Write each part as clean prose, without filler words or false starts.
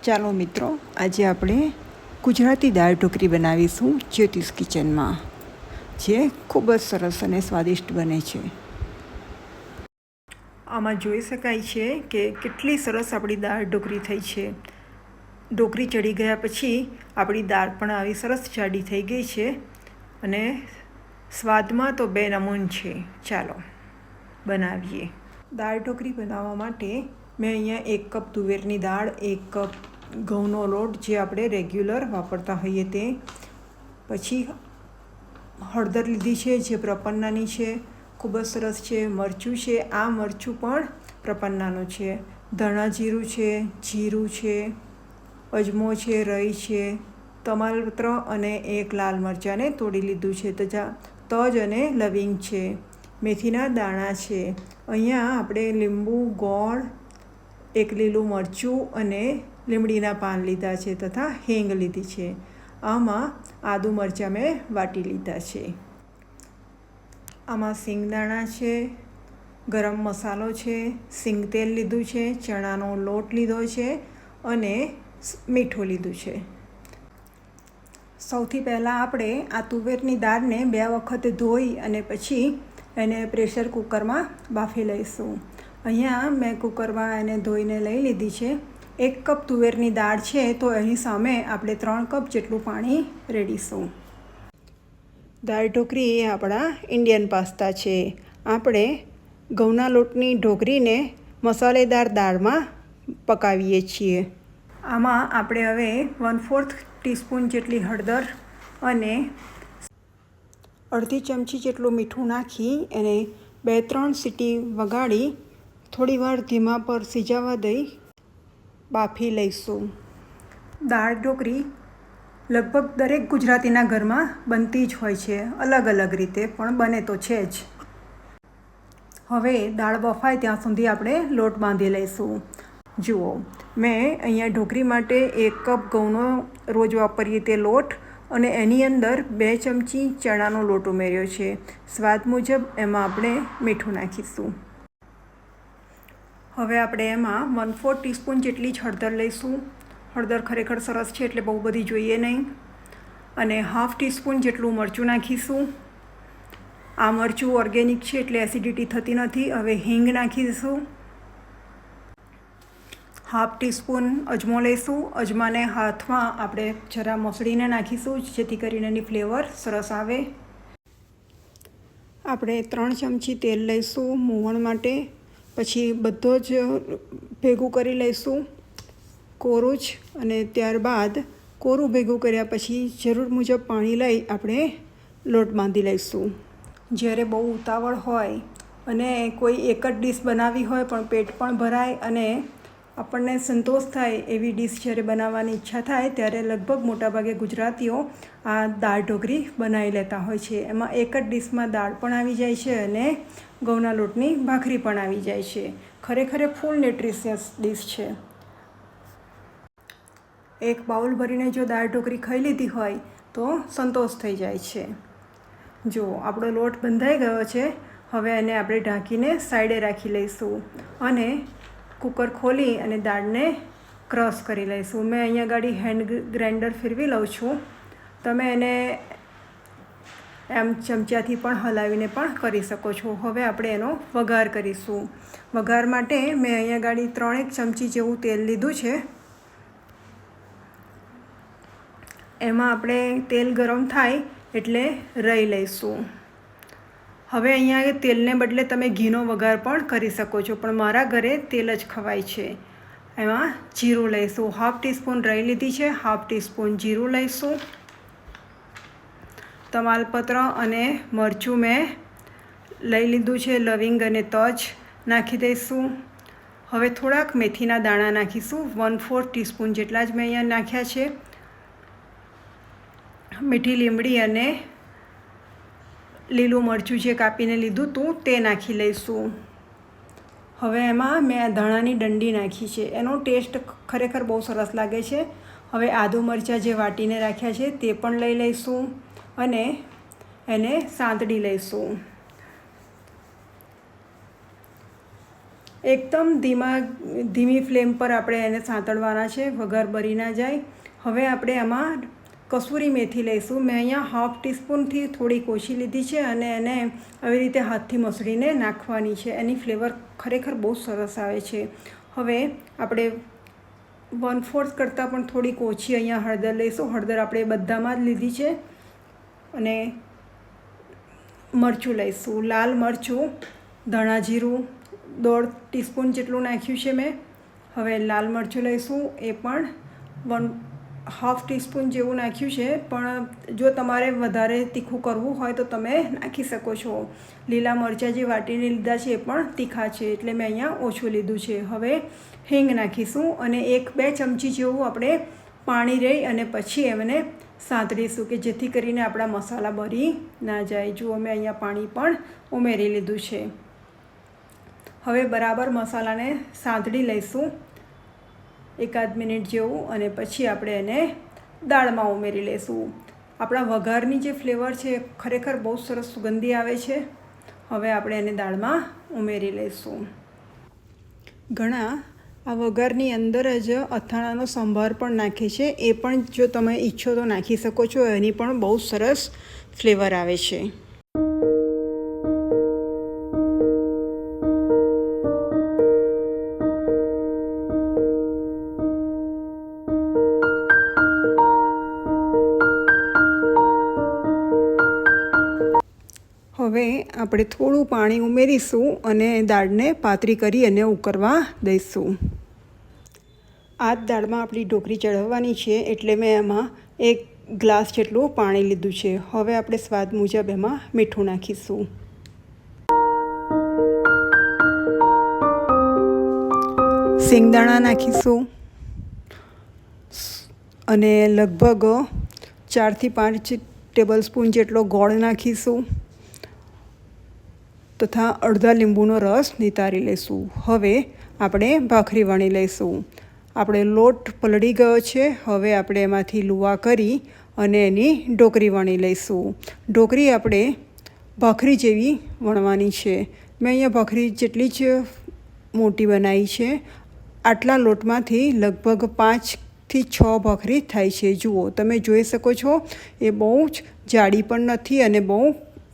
ચાલો મિત્રો, આજે આપણે ગુજરાતી દાળ ઢોકળી બનાવીશું જ્યોતિષ કિચનમાં, જે ખૂબ જ સરસ અને સ્વાદિષ્ટ બને છે. આમાં જોઈ શકાય છે કે કેટલી સરસ આપણી દાળ ઢોકળી થઈ છે. ઢોકળી ચડી ગયા પછી આપણી દાળ પણ આવી સરસ જાડી થઈ ગઈ છે અને સ્વાદમાં તો બે નમૂન છે. ચાલો બનાવીએ. દાળ ઢોકળી બનાવવા માટે મેં અહીંયા 1 કપ તુવેરની દાળ, 1 કપ ઘઉંનો લોટ જે આપણે રેગ્યુલર વાપરતા હોઈએ તે, પછી હળદર લીધી છે જે પ્રપન્નાની છે, ખૂબ જ સરસ છે. મરચું છે, આ મરચું પણ પ્રપન્નાનું છે. ધાણા જીરું છે, જીરું છે, અજમો છે, રઈ છે, તમાલપત્ર અને 1 લાલ મરચાંને તોડી લીધું છે, તજ અને લવિંગ છે, મેથીના દાણા છે. અહીંયા આપણે લીંબુ, ગોળ, 1 લીલું મરચું અને લીમડીના પાન લીધા છે તથા હિંગ લીધી છે. આમાં આદુ મરચાં મેં વાટી લીધા છે. આમાં સિંગદાણા છે, ગરમ મસાલો છે, સિંગ તેલ લીધું છે, ચણાનો લોટ લીધો છે અને મીઠું લીધું છે. સૌથી પહેલાં આપણે આ તુવેરની દાળને 2 વખત ધોઈ અને પછી એને પ્રેશર કુકરમાં બાફી લઈશું. અહીંયા મેં કુકરમાં એને ધોઈને લઈ લીધી છે. 1 કપ તુવેરની દાળ છે તો એની સામે આપણે 3 કપ જેટલું પાણી રેડીશું. દાળ ઢોકળી એ આપણા ઇન્ડિયન પાસ્તા છે. આપણે ઘઉંના લોટની ઢોકળીને મસાલેદાર દાળમાં પકાવીએ છીએ. આમાં આપણે હવે 1/4 ટીસ્પૂન જેટલી હળદર અને અડધી ચમચી જેટલું મીઠું નાખી એને 2-3 સીટી વગાડી થોડીવાર ધીમા પર સિજાવા દઈ બાફી લઈશું. દાળ ઢોકળી લગભગ દરેક ગુજરાતીના ઘરમાં બનતી જ હોય છે, અલગ અલગ રીતે પણ બને તો છે જ. હવે દાળ બફાય ત્યાં સુધી આપણે લોટ બાંધી લઈશું. જુઓ, મેં અહીંયા ઢોકળી માટે 1 કપ ઘઉંનો રોજ વાપરીએ તે લોટ અને એની અંદર 2 ચમચી ચણાનો લોટ ઉમેર્યો છે. સ્વાદ મુજબ એમાં આપણે મીઠું નાખીશું. હવે આપણે એમાં 1/4 ટીસ્પૂન જેટલી જ હળદર લઈશું. હળદર ખરેખર સરસ છે એટલે બહુ બધી જોઈએ નહીં. અને 1/2 ટીસ્પૂન જેટલું મરચું નાખીશું. આ મરચું ઓર્ગેનિક છે એટલે એસિડિટી થતી નથી. હવે હિંગ નાખીશું. 1/2 ટીસ્પૂન અજમો લઈશું. અજમાને હાથમાં આપણે જરા મસળીને નાખીશું જેથી કરીને એની ફ્લેવર સરસ આવે. આપણે 3 ચમચી તેલ લઈશું મોવણ માટે. પછી બધો જ ભેગું કરી લઈશું કોરું જ, અને ત્યારબાદ કોરું ભેગું કર્યા પછી જરૂર મુજબ પાણી લઈ આપણે લોટ બાંધી લઈશું. જ્યારે બહુ ઉતાવળ હોય અને કોઈ એક જ ડીશ બનાવવી હોય પણ પેટ પણ ભરાય અને આપણને સંતોષ થાય એવી ડીશ જ્યારે બનાવવાની ઈચ્છા થાય ત્યારે લગભગ મોટાભાગે ગુજરાતીઓ આ દાળ ઢોકળી બનાવી લેતા હોય છે. એમાં એક જ ડીશમાં દાળ પણ આવી જાય છે અને ઘઉંના લોટની ભાખરી પણ આવી જાય છે. ખરેખર ફૂલ ન્યુટ્રિશિયસ ડીશ છે. એક બાઉલ ભરીને જો દાળ ઢોકળી ખાઈ લીધી હોય તો સંતોષ થઈ જાય છે. જો આપણો લોટ બંધાઈ ગયો છે. હવે એને આપણે ઢાંકીને સાઈડે રાખી લઈશું અને કુકર ખોલી અને દાળને ક્રશ કરી લઈશું. મેં અહીંયા ગાડી હેન્ડ ગ્રાઇન્ડર ફેરવી લઉં છું. તમે એને એમ ચમચાથી પણ હલાવીને પણ કરી શકો છો. હવે આપણે એનો વઘાર કરીશું. વઘાર માટે મેં અહીંયા ગાડી 3 ચમચી જેવું તેલ લીધું છે. એમાં આપણે તેલ ગરમ થાય એટલે રઈ લઈશું. હવે અહીંયા તેલને બદલે તમે ઘીનો વઘાર પણ કરી શકો છો, પણ મારા ઘરે તેલ જ ખવાય છે. એમાં જીરું લઈશું. 1/2 ટીસ્પૂન રઈ લીધી છે. 1/2 ટીસ્પૂન જીરું લઈશું. તમાલપત્ર અને મરચું મેં લઈ લીધું છે. લવિંગ અને તજ નાખી દઈશું. હવે થોડાક મેથીના દાણા નાખીશું. 1/4 ટીસ્પૂન જેટલા જ મેં અહીંયા નાખ્યા છે. મીઠી લીમડી અને લીલું મરચું જે કાપીને લીધું હતું તે નાખી લઈશું. હવે એમાં મેં ધાણાની ડંડી નાખી છે. એનો ટેસ્ટ ખરેખર બહુ સરસ લાગે છે. હવે આદુ મરચાં જે વાટીને રાખ્યા છે તે પણ લઈ લઈશું અને એને સાંતળી લઈશું. એકદમ ધીમી ફ્લેમ પર આપણે એને સાંતળવાના છે, વઘાર બળી ના જાય. હવે આપણે આમાં કસૂરી મેથી લઈશું. મેં અહીંયા 1/2 ટીસ્પૂનથી થોડીક ઓછી લીધી છે અને એને આવી રીતે હાથથી મસળીને નાખવાની છે. એની ફ્લેવર ખરેખર બહુ સરસ આવે છે. હવે આપણે 1/4 કરતાં પણ થોડીક ઓછી અહીંયા હળદર લઈશું. હળદર આપણે બધામાં જ લીધી છે. અને મરચું લઈશું, લાલ મરચું, ધાણા જીરું 1/2 ટીસ્પૂન જેટલું નાખ્યું છે મેં. હવે લાલ મરચું લઈશું, એ પણ 1/2 ટીસ્પૂન જેવું નાખ્યું છે. પણ જો તમારે વધારે તીખું કરવું હોય તો તમે નાખી શકો છો. લીલા મરચાં જે વાટીને લીધા છે એ પણ તીખા છે, એટલે મેં અહીંયા ઓછું લીધું છે. હવે હિંગ નાખીશું અને 1-2 ચમચી જેવું આપણે પાણી રહી અને પછી એમને સાંતળીશું કે જેથી કરીને આપણા મસાલા બળી ના જાય. જુઓ, મેં અહીંયા પાણી પણ ઉમેરી લીધું છે. હવે બરાબર મસાલાને સાંતળી લઈશું 1-8 મિનિટ જેવું અને પછી આપણે એને દાળમાં ઉમેરી લઈશું. આપણા વઘારની જે ફ્લેવર છે ખરેખર બહુ સરસ સુગંધી આવે છે. હવે આપણે એને દાળમાં ઉમેરી લઈશું. ઘણા આ વઘારની અંદર જ અથાણાનો સંભાર પણ નાખે છે. એ પણ જો તમે ઈચ્છો તો નાખી શકો છો. એની પણ બહુ સરસ ફ્લેવર આવે છે. હવે આપણે થોડું પાણી ઉમેરીશું અને દાળને પાતળી કરી અને ઉકળવા દઈશું. આ જ દાળમાં આપણી ઢોકળી ચડાવવાની છે, એટલે મેં એમાં 1 ગ્લાસ જેટલું પાણી લીધું છે. હવે આપણે સ્વાદ મુજબ એમાં મીઠું નાખીશું. શેંગદાણા નાખીશું અને લગભગ 4 થી 5 ટેબલ સ્પૂન જેટલો ગોળ નાખીશું તથા અડધા લીંબુનો રસ નિતારી લઈશું. હવે આપણે ભાખરી વણી લઈશું. આપણે લોટ પલળી ગયો છે. હવે આપણે એમાંથી લુવા કરી અને એની ઢોકળી વણી લઈશું. ઢોકળી આપણે ભાખરી જેવી વણવાની છે. મેં અહીંયા ભાખરી જેટલી જ મોટી બનાવી છે. આટલા લોટમાંથી લગભગ 5 થી 6 ભાખરી થાય છે. જુઓ, તમે જોઈ શકો છો, એ બહુ જ જાડી પણ નથી અને બહુ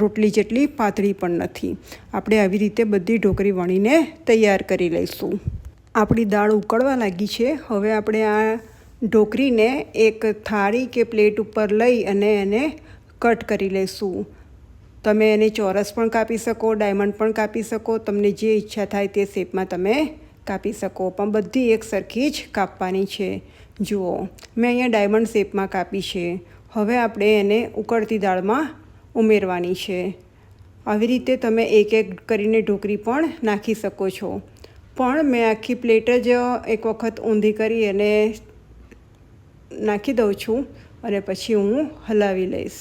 રોટલી જેટલી પાતળી પણ નથી. આપણે આવી રીતે બધી ઢોકળી વણીને તૈયાર કરી લઈશું. આપણી દાળ ઉકળવા લાગી છે. હવે આપણે આ ઢોકળીને એક થાળી કે પ્લેટ ઉપર લઈ અને એને કટ કરી લઈશું. તમે એને ચોરસ પણ કાપી શકો, ડાયમંડ પણ કાપી શકો. તમને જે ઈચ્છા થાય તે શેપમાં તમે કાપી શકો, પણ બધી એક સરખી જ કાપવાની છે. જુઓ, મેં અહીંયા ડાયમંડ શેપમાં કાપી છે. હવે આપણે એને ઉકળતી દાળમાં ઉમેરવાની છે. આવી રીતે તમે એક કરીને ઢોકળી પણ નાખી શકો છો. પણ મેં આખી પ્લેટ જ એક વખત ઊંધી કરી અને નાખી દઉં છું અને પછી હું હલાવી લઈશ.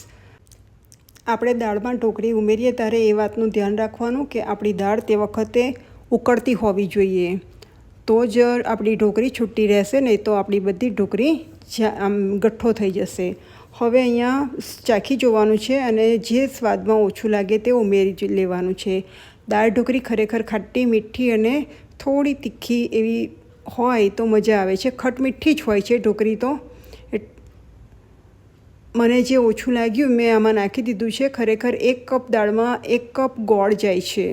આપણે દાળમાં ઢોકળી ઉમેરીએ ત્યારે એ વાતનું ધ્યાન રાખવાનું કે આપણી દાળ તે વખતે ઉકળતી હોવી જોઈએ. તો જ આપણી ઢોકળી છૂટી રહેશે, નહીં તો આપણી બધી ઢોકળી આમ ગઠ્ઠો થઈ જશે. હવે અહીંયા ચાખી જોવાનું છે અને જે સ્વાદમાં ઓછું લાગે તે ઉમેરી લેવાનું છે. દાળ ઢોકળી ખરેખર ખાટી મીઠી અને થોડી તીખી એવી હોય તો મજા આવે છે. ખટમીઠી જ હોય છે ઢોકળી તો. મને જે ઓછું લાગ્યું મેં આમાં નાખી દીધું છે. ખરેખર 1 કપ દાળમાં 1 કપ ગોળ જાય છે.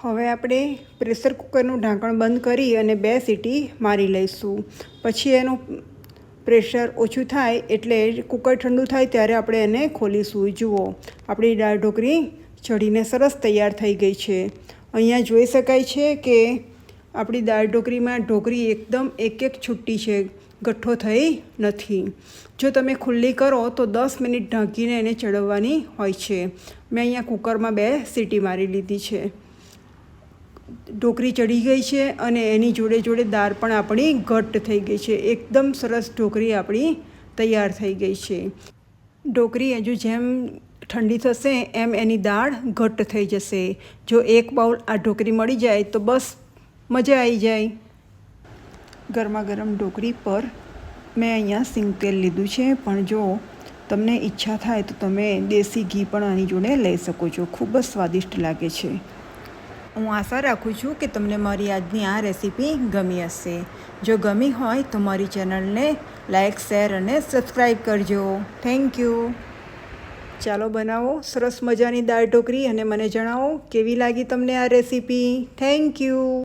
હવે આપણે પ્રેશર કુકરનું ઢાંકણ બંધ કરી અને 2 સીટી મારી લઈશું. પછી એનું પ્રેશર ઓછું થાય એટલે કુકર ઠંડુ થાય ત્યારે આપણે એને ખોલીશું. જુઓ, આપણી દાળ ઢોકળી ચડીને સરસ તૈયાર થઈ ગઈ છે. અહીંયા જોઈ શકાય છે કે આપણી દાળ ઢોકળીમાં ઢોકળી એકદમ એક છૂટી છે, ગઠ્ઠો થઈ નથી. જો તમે ખુલ્લી કરો તો 10 મિનિટ ઢાંકીને એને ચડવવાની હોય છે. મેં અહીંયા કુકરમાં 2 સીટી મારી લીધી છે. ઢોકળી ચડી ગઈ છે અને એની જોડે જોડે દાળ પણ આપણી ઘટ્ટ થઈ ગઈ છે. એકદમ સરસ ઢોકળી આપણી તૈયાર થઈ ગઈ છે. ઢોકળી હજુ જેમ ઠંડી થશે એમ એની દાળ ઘટ્ટ થઈ જશે. જો 1 બાઉલ આ ઢોકળી મળી જાય તો બસ મજા આવી જાય. ગરમા ગરમ ઢોકળી પર મેં અહીંયા સિંગ તેલ લીધું છે, પણ જો તમને ઈચ્છા થાય તો તમે દેશી ઘી પણ આની જોડે લઈ શકો છો. ખૂબ જ સ્વાદિષ્ટ લાગે છે. હું આશા રાખું છું કે તમને મારી આજની આ રેસીપી ગમી હશે. જો ગમી હોય તો મારી ચેનલને લાઇક, શેર અને સબસ્ક્રાઈબ કરજો. Thank you. ચાલો બનાવો સરસ મજાની દાળ ઢોકળી અને મને જણાવો કેવી લાગી તમને આ રેસીપી. Thank you.